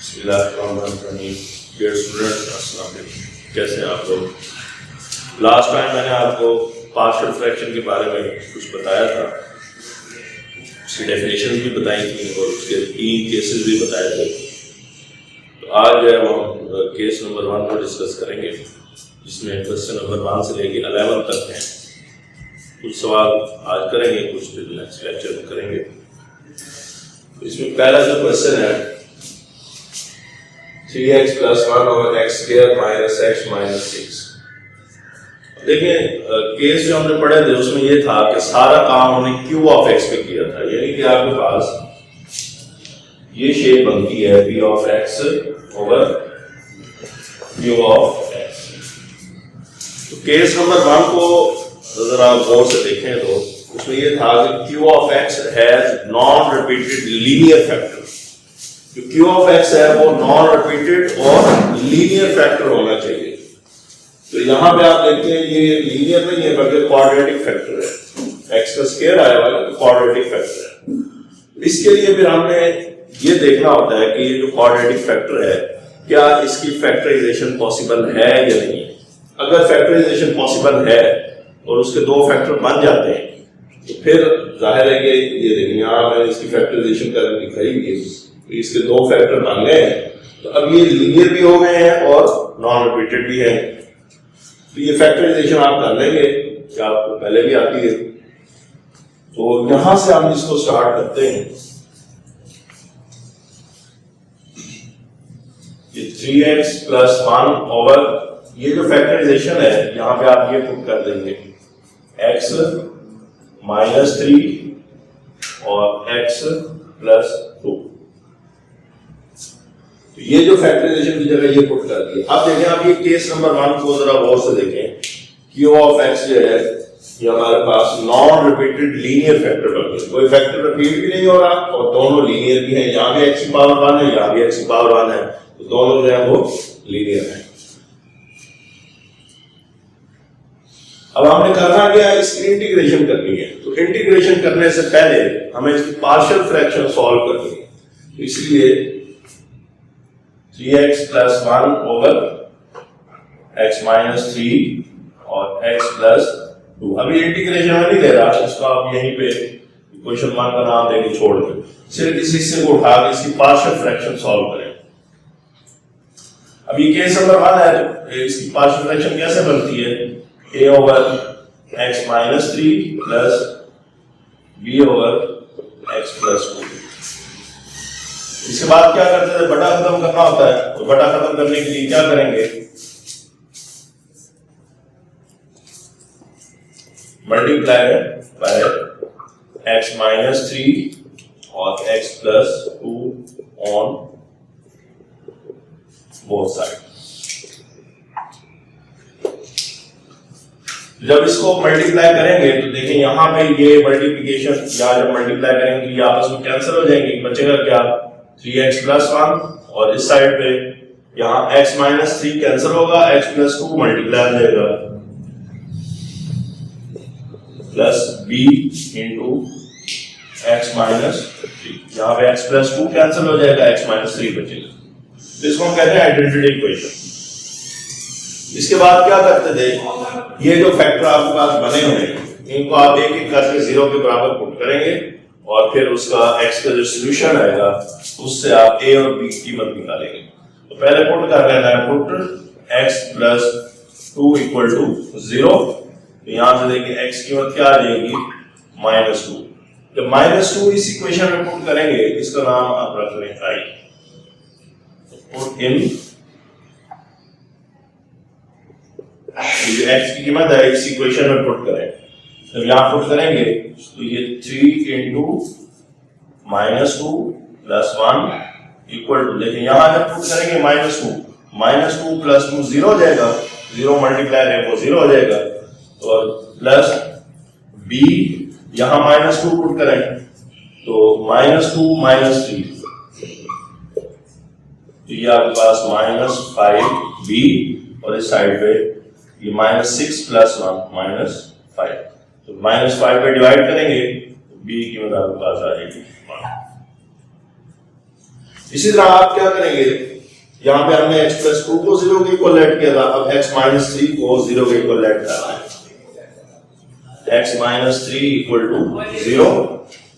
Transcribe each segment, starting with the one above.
Dear student, अस्सलाम वालेकुम। कैसे हैं आप लोग? लास्ट टाइम मैंने आपको पार्शियल फ्रैक्शन के बारे में कुछ बताया था, उसकी डेफिनेशन भी बताई थी और उसके 3 केसेस भी बताए थे। तो आज जो है हम केस नंबर 1 को डिस्कस करेंगे, जिसमें क्वेश्चन नंबर 1 से लेके 11 तक हैं। कुछ सवाल आज करेंगे, कुछ फिर नेक्स्ट लेक्चर में करेंगे। तो इसमें पहला जो क्वेश्चन है 3x + 1 over x² - x - 6। देखिए केस जो हमने पढ़े थे उसमें ये था कि सारा काम हमने q ऑफ x पे किया था, यानी कि आपके पास ये शेप बनती है p of x over q of x। तो केस नंबर 1 को अगर आप गौर से देखें तो उसमें ये था कि q of x has non repeated linear factor. जो q ऑफ x है वो नॉन रिपीटेड और लीनियर फैक्टर होना चाहिए। तो यहां पे आप देखते हैं ये लीनियर नहीं है बल्कि क्वाड्रेटिक फैक्टर है। x का स्क्वायर आया हुआ है तो क्वाड्रेटिक फैक्टर है। इसके लिए फिर हमने ये देखना होता है कि ये जो क्वाड्रेटिक फैक्टर है क्या इसकी फैक्टराइजेशन पॉसिबल है या नहीं। अगर फैक्टराइजेशन पॉसिबल है और उसके 2 फैक्टर बन जाते हैं तो फिर जाहिर है कि ये देखिए यहां मैंने इसकी फैक्टराइजेशन करके दिखाई हुई है। तो इसके 2 फैक्टर बन गए हैं, तो अब ये लीनियर भी हो गए हैं और नॉन रिपीटेड भी है। तो ये फैक्टराइजेशन आप कर लेंगे कि आपको पहले भी आती है। तो यहां से हम इसको स्टार्ट करते हैं। ये 3x + 1 over ये जो फैक्टराइजेशन है यहां पे आप ये पुट कर देंगे x - 3 और x + 2। तो ये जो फैक्टराइजेशन की जगह ये पुट कर दिया। अब देखें, आप ये केस नंबर 1 को जरा गौर से देखें। q ऑफ x जो है ये हमारे पास नॉन रिपीटेड लीनियर फैक्टर बन गया। कोई फैक्टर रिपीट भी नहीं हो रहा और दोनों लीनियर भी हैं। यहां भी x की पावर 1 है, यहां भी x की पावर 1 है, तो दोनों जो है वो लीनियर है। अब हमने करना क्या है, इसकी इंटीग्रेशन करनी है। तो इंटीग्रेशन करने से पहले हमें इसकी पार्शियल फ्रैक्शन सॉल्व करनी है। तो इसलिए 3x + 1 over x - 3 और x + 2। अभी इंटीग्रेशन में नहीं दे रहा, इसको आप यहीं पे इक्वेशन 1 का नाम देके छोड़ दें। सिर्फ इस हिस्से को उठा के इसकी पार्शियल फ्रैक्शन सॉल्व करें। अब ये केस नंबर 1 है, तो इसकी पार्शियल फ्रैक्शन कैसे बनती है? a over x - 3 plus b over x + 2। इसके बाद क्या करते थे, बटा खत्म करना होता है। तो बटा खत्म करने के लिए क्या करेंगे, मल्टीप्लाई बाय x - 3 और x + 2 ऑन बोथ साइड। जब इसको मल्टीप्लाई करेंगे तो देखिए यहां पे ये मल्टीप्लिकेशन या जब मल्टीप्लाई करेंगे ये आपस में कैंसिल हो जाएंगे। बचेगा क्या, 3x + 1 और इस साइड पे यहां x - 3 कैंसिल होगा, x + 2 मल्टीप्लाई हो जाएगा प्लस b into x - 3। यहां पे x + 2 कैंसिल हो जाएगा, x - 3 बचेगा। तो इसको हम कहते हैं आइडेंटिटी इक्वेशन। इसके बाद क्या करते थे, ये जो फैक्टर आपके पास बने हुए हैं इनको आप एक एक करके 0 के बराबर पुट करेंगे और फिर उसका x का जो सॉल्यूशन आएगा उससे आप a और b की कीमत निकालेंगे। तो पहले पुट कर लेना है, पुट x + 2 = 0। तो यहां से देखिए x की कीमत क्या आ जाएगी, -2। जब -2 इस इक्वेशन में पुट करेंगे इसका नाम आप रख लें i। पुट इन ये x की कीमत है इस इक्वेशन में पुट करें। जब यहां पुट करेंगे तो ये 3 × -2 + 1 = देखिए यहां जब पुट करेंगे -2 + 2 0 हो जाएगा, 0 मल्टीप्लाई है वो 0 हो जाएगा। और प्लस b यहां -2 पुट करें तो -2 - 3 तो ये आपके पास -5b और इस साइड पे ये -6 + 1 -5। तो -5 पे डिवाइड करेंगे तो b की कीमत आपके पास आ जाएगी। इसी तरह आप क्या करेंगे, यहाँ पे हमने x प्लस 2 को 0 के इक्वल लेट किया था, अब x माइनस 3 को 0 के इक्वल लेट करना है। x माइनस 3 इक्वल टू 0,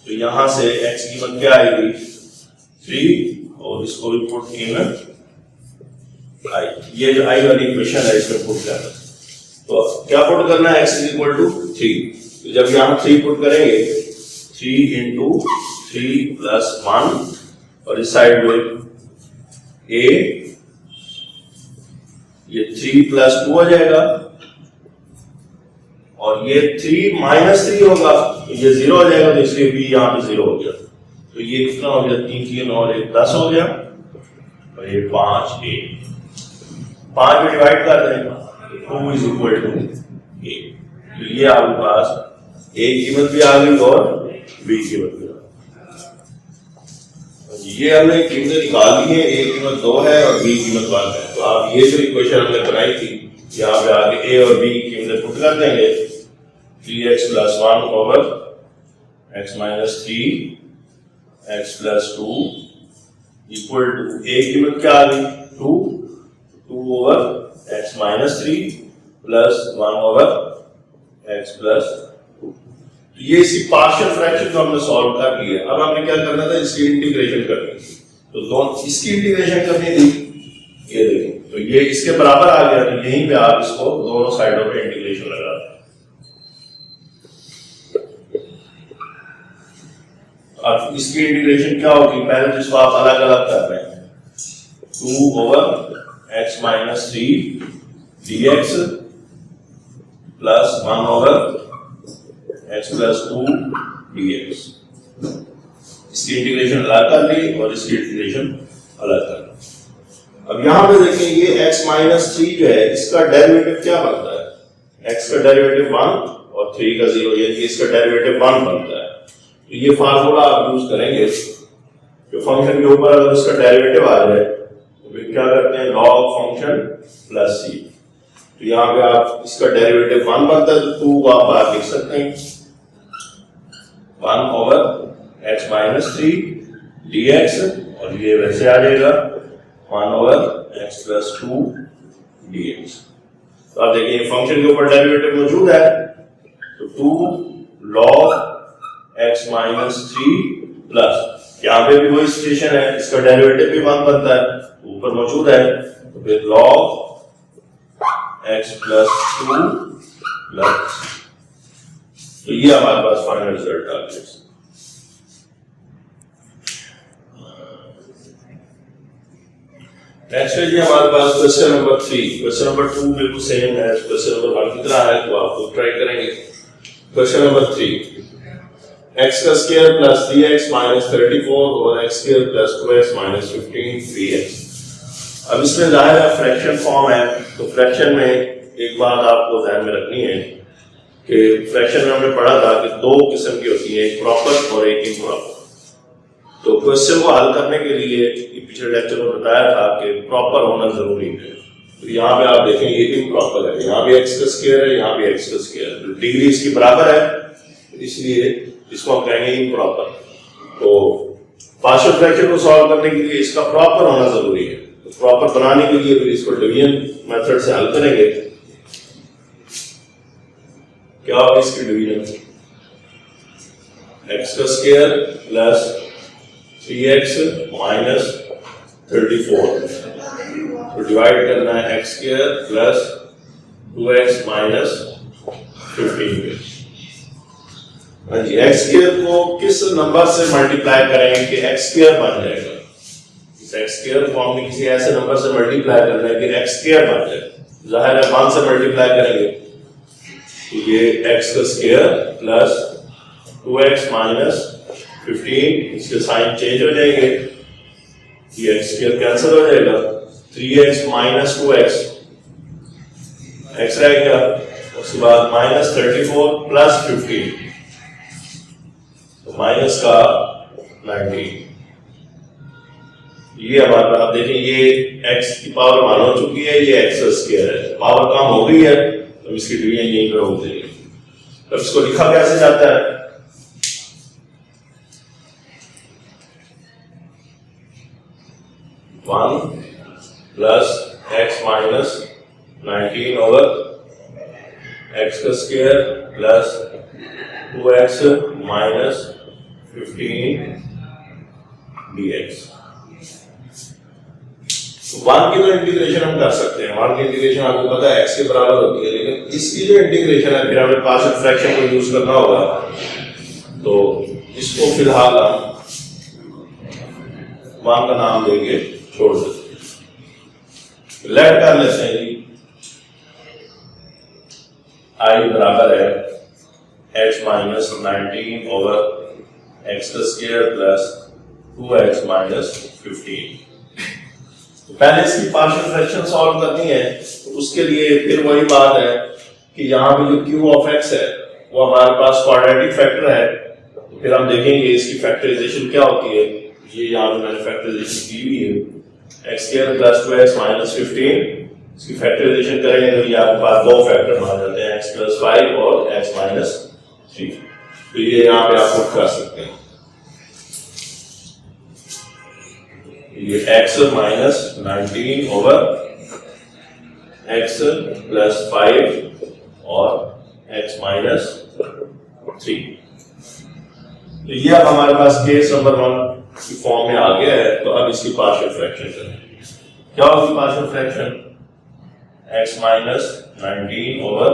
तो यहां से x की कीमत क्या आएगी 3, और इसको भी पुट कीमत i, ये जो i वाली इक्वेशन है इसमें पुट करना। तो क्या पुट करना है, x इज इक्वल टू 3, तो जब यहां 3 पुट करेंगे 3 इंटू 3 प्लस 1, और इस साइड में a, ये 3 प्लस 2 हो जाएगा, और ये 3 माइनस 3 होगा, ये 0 हो जाएगा, तो इसलिए b यहाँ पे 0 हो गया। तो ये कितना हो गया, 3 3 और 1 10 हो गया, और ये 5 5 में डिवाइड कर देंगे, 2 इज इक्वल टू a। तो ये आपके पास a कीमत भी आ गई और b कीमत भी। ये हमने कीमतें निकाल दी है, a कीमत 2 है और b कीमत 1 है। तो आप ये जो इक्वेशन हमने बनाई थी, यहाँ पे आगे a और b कीमतें पुट कर देंगे, 3x plus 1 over x minus 3 x plus 2 equal to a कीमत क्या आ गई 2 over x minus 3 plus 1 over x plus 2। ये इसी पार्शियल फ्रैक्शन को हमने सॉल्व कर लिया। अब हमने क्या करना था, इसकी इंटीग्रेशन करनी थी, तो दोनों इसकी इंटीग्रेशन करनी थी, ये देखिए, तो ये इसके बराबर आ गया, तो यहीं पे आप इसको दोनों साइडों पे इंटीग्रेशन लगा दें। अब इसकी इंटीग्रेशन क्या होगी, पहले तो इसको आप अलग अलग कर रहे हैं, 2 over x minus 3 dx plus 1 over x plus 2 dx। इसकी इंटीग्रेशन अलग कर ली और इसकी इंटीग्रेशन अलग कर ली। अब यहां पे देखें, ये x माइनस 3 जो है, इसका डेरिवेटिव क्या बनता है, x का डेरिवेटिव 1 और 3 का 0, यानी इसका डेरिवेटिव 1 बनता है। तो ये फार्मूला आप यूज करेंगे, जो फंक्शन के ऊपर अगर उसका डेरिवेटिव आ जाए तो फिर क्या करते हैं, log फंक्शन प्लस c। तो यहाँ पे आप इसका डेरिवेटिव 1 बनता है, तो 2 को आप बाहर लिख सकते हैं, 1 ओवर x माइनस 3 dx, और ये वैसे आ जाएगा 1 ओवर x प्लस 2 dx। तो आप देखिए फंक्शन के ऊपर डेरिवेटिव मौजूद है, तो 2 log x माइनस 3 प्लस, यहाँ पे भी वही सिचुएशन है, इसका डेरिवेटिव भी 1 बनता है, ऊपर मौजूद है, तो फिर log x प्लस 2 प्लस, तो ये हमारे पास फाइनल रिजल्ट आ गया। नेक्स्ट है जी हमारे पास क्वेश्चन नंबर 3। क्वेश्चन नंबर 2 बिल्कुल सेम है क्वेश्चन नंबर 1 की तरह है, तो आपको ट्राई करेंगे। क्वेश्चन नंबर 3, x का स्क्वायर प्लस 3x माइनस 34 और x square plus 2x minus 15 3x। अब इसमें जाहिर है फ्रैक्शन फॉर्म है, तो फ्रैक्शन में एक बात आपको ध्यान में रखनी है कि फ्रैक्शन में हमने पढ़ा था कि 2 किस्म की होती है, एक प्रॉपर और एक इम्प्रॉपर। तो क्वेश्चन को हल करने के लिए पिछले लेक्चर में बताया था कि प्रॉपर होना जरूरी है। तो यहाँ पे आप देखें ये इम्प्रॉपर है, यहाँ भी x का स्क्वायर है, यहाँ भी x का स्क्वायर है, तो डिग्री इसकी बराबर है, इसलिए इसको हम कहेंगे इम्प्रॉपर। तो पार्शियल फ्रैक्शन को सॉल्व करने के लिए इसका प्रॉपर होना जरूरी है। तो प्रॉपर बनाने के लिए फिर इसको डिवीजन मेथड से हल करेंगे। क्या होगा इसकी डिवीजन, x का स्क्वायर प्लस 3x माइनस 34, तो डिवाइड करना है x square plus 2x minus 15। हाँ जी, x स्क्वायर को किस नंबर से मल्टीप्लाई करेंगे कि x स्क्वायर बन जाएगा। इस x स्क्वायर को हमने किसी ऐसे नंबर से मल्टीप्लाई करना है कि x स्क्वायर बन जाए। जाहिर है 1 से मल्टीप्लाई करेंगे तो ये x का स्क्वायर प्लस 2x माइनस 15, इसके साइन चेंज हो जाएंगे, ये x स्क्वायर कैंसिल हो जाएगा, 3x माइनस 2x, x रहेगा, उसके बाद माइनस 34 प्लस 15, तो माइनस का 19। ये हमारे पास देखें ये x की पावर 1 हो चुकी है, ये x का स्क्वायर है, पावर कम हो गई है, तो इसकी डिवीजन यहीं पर हो जाएगी। तो इसको लिखा कैसे जाता है, 1 plus x minus 19 over x का square plus 2x minus 15 dx। 1 की तो इंटीग्रेशन हम कर सकते हैं, 1 की इंटीग्रेशन आपको पता है x के बराबर होती है, लेकिन इसकी जो इंटीग्रेशन है फिर हमें पार्शियल फ्रैक्शन को यूज करना होगा, तो इसको फिलहाल हम 1 का नाम देके छोड़ देते हैं। लेट कर लेते हैं जी, i बराबर है x माइनस 19 ओवर x का स्क्वायर प्लस 2x माइनस 15। पहले इसकी पार्शियल फ्रैक्शन सॉल्व करनी है, तो उसके लिए फिर वही बात है कि यहाँ पे जो q ऑफ x है वो हमारे पास क्वाड्रेटिक फैक्टर है, तो फिर हम देखेंगे इसकी फैक्टराइजेशन क्या होती है। ये यहाँ पे मैंने फैक्टराइजेशन की हुई है, x square plus 2x minus 15, इसकी फैक्टराइजेशन करेंगे तो ये आपके पास दो फैक्टर मान जाते हैं, x प्लस 5 और x माइनस 3। तो ये यहाँ पे आप पुट कर सकते हैं, ये x minus 19 over x plus 5 और x माइनस 3। तो ये अब हमारे पास केस नंबर 1 की फॉर्म में आ गया है। तो अब इसकी पार्शियल फ्रैक्शन करें, क्या होगी partial fraction, x minus 19 over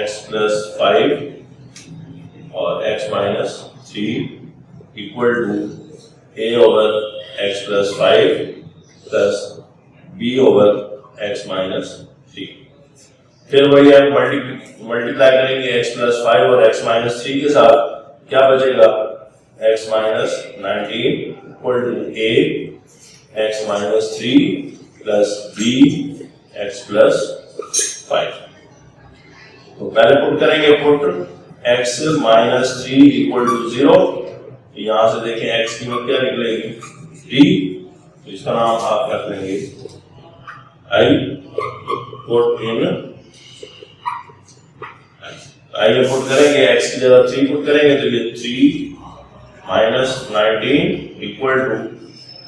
x plus 5 और x minus 3 equal to a over x plus 5 plus b over x minus 3। फिर वही है, मल्टीप्लाई करेंगे x प्लस 5 और x माइनस 3 के साथ, क्या बचेगा, x minus 19 equal to a x minus 3 plus b x plus 5। तो पहले पुट करेंगे, put x minus 3 equal to 0, यहां से देखें x की कीमत क्या निकलेगी, d, तो इसका नाम आप रख लेंगे i, पुट इन i में पुट करेंगे, x की जगह 3 पुट करेंगे तो ये 3 माइनस 19 इक्वल टू,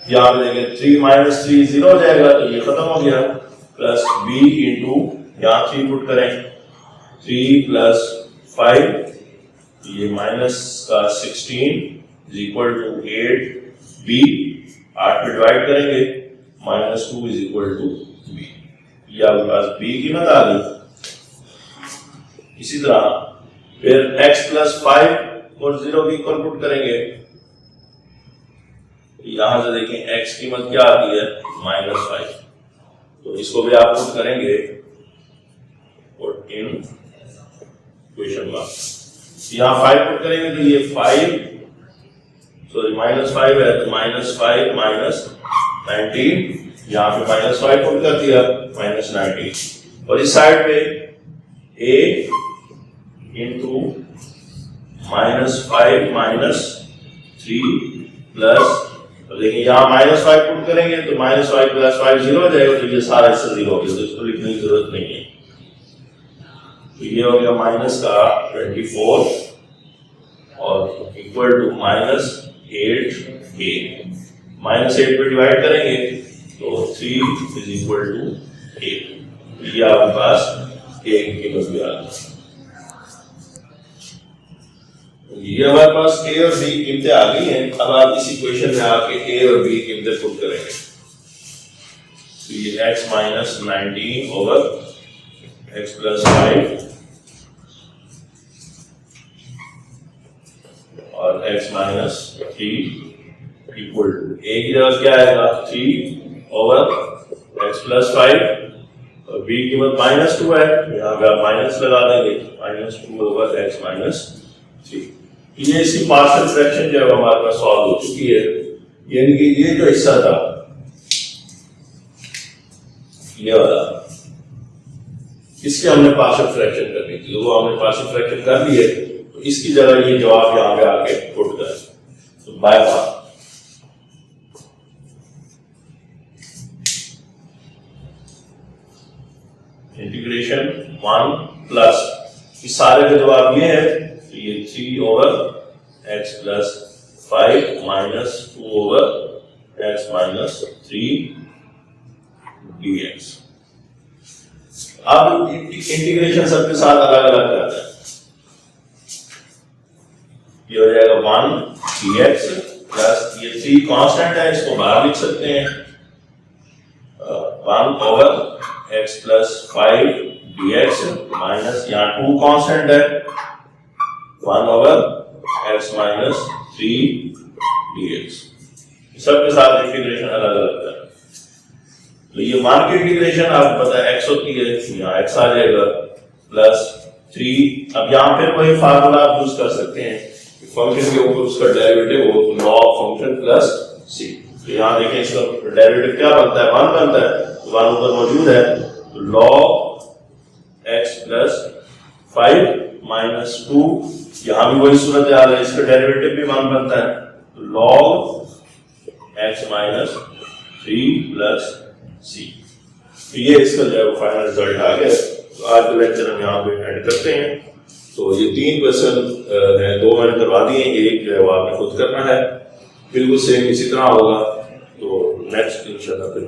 यहाँ पे देखें 3 माइनस 3 0 हो जाएगा, तो ये खत्म हो गया, प्लस b इंटू यहाँ 3 पुट करें 3 प्लस 5, ये माइनस का 16 इज इक्वल टू 8b, 8 में डिवाइड करेंगे, minus 2 is equal to b, ये आपके पास b की कीमत आ गई। इसी तरह फिर x प्लस 5 और 0 की इक्वल पुट करेंगे, यहां से देखें x की कीमत क्या आती है, माइनस 5, तो इसको भी आप पुट करेंगे इन क्वेश्चन मार्क, यहाँ 5 पुट करेंगे तो ये 5 सॉरी माइनस 5 है, तो माइनस 5 माइनस 19, यहाँ पे माइनस 5 पुट कर दिया, माइनस 19, और इस साइड पे a into minus 5 minus 3 plus, देखिए यहाँ माइनस 5 पुट करेंगे तो माइनस 5 प्लस 5 0 हो जाएगा, तो ये सारा इससे 0 हो गया, तो इसको लिखने की जरूरत नहीं है। तो ये हो गया माइनस का 24 और equal to minus 8a, minus 8 पे डिवाइड करेंगे तो 3 इज इक्वल टू 8, ये आपके पास a की कीमत भी आ गई। ये हमारे पास a और b कीमतें आ गई हैं, अब आप इस इक्वेशन में आके a और b कीमतें पुट करेंगे, तो ये x minus 19 over x plus 5 और x minus 3 equal to, a की जगह क्या आएगा 3 ओवर x प्लस 5 और b की कीमत माइनस 2 है, यहाँ पे आप माइनस लगा देंगे, माइनस 2 ओवर x माइनस 3। ये इसकी पार्शियल फ्रैक्शन जो है हमारे पास सॉल्व हो चुकी है, यानी कि ये जो हिस्सा था ये वाला, इसके हमने पार्शियल फ्रैक्शन करनी थी, तो वो हमने पार्शियल फ्रैक्शन कर ली है, तो इसकी जगह ये जवाब यहाँ पे आके पुट कर, तो बाय बाय इंटीग्रेशन 1 प्लस इस सारे का जवाब ये है, तो ये 3 over x plus 5 minus 2 over x minus 3 dx। अब इंटीग्रेशन सबके साथ अलग अलग करते हैं। ये हो जाएगा 1 dx प्लस ये 3 कांस्टेंट है, इसको बाहर लिख सकते हैं 1 over x plus 5 dx minus यहाँ 2 कांस्टेंट है 1 ओवर x माइनस 3 dx। सबके साथ इंटीग्रेशन अलग अलग है। तो ये 1 की इंटीग्रेशन आपको पता है x होती है, यहाँ x आ जाएगा प्लस 3। अब यहाँ फिर वही फार्मूला आप यूज कर सकते हैं, फंक्शन के ऊपर उसका डेरिवेटिव हो log फंक्शन प्लस c। तो यहाँ देखें इसका डेरिवेटिव क्या बनता है 1 बनता है, 1 ऊपर मौजूद है तो log x प्लस 5 माइनस 2, यहाँ भी वही सूरत आ रही है, इसका डेरिवेटिव भी 1 बनता है तो log x minus 3 plus c। तो ये इसका जो है फाइनल रिजल्ट आ गया। तो आज के लेक्चर हम यहाँ पे एंड करते हैं। तो ये 3 क्वेश्चन हैं, 2 मैंने करवा दिए, एक जो है वो आपने खुद करना है, बिल्कुल सेम इसी तरह होगा। तो नेक्स्ट इंशाल्लाह फिर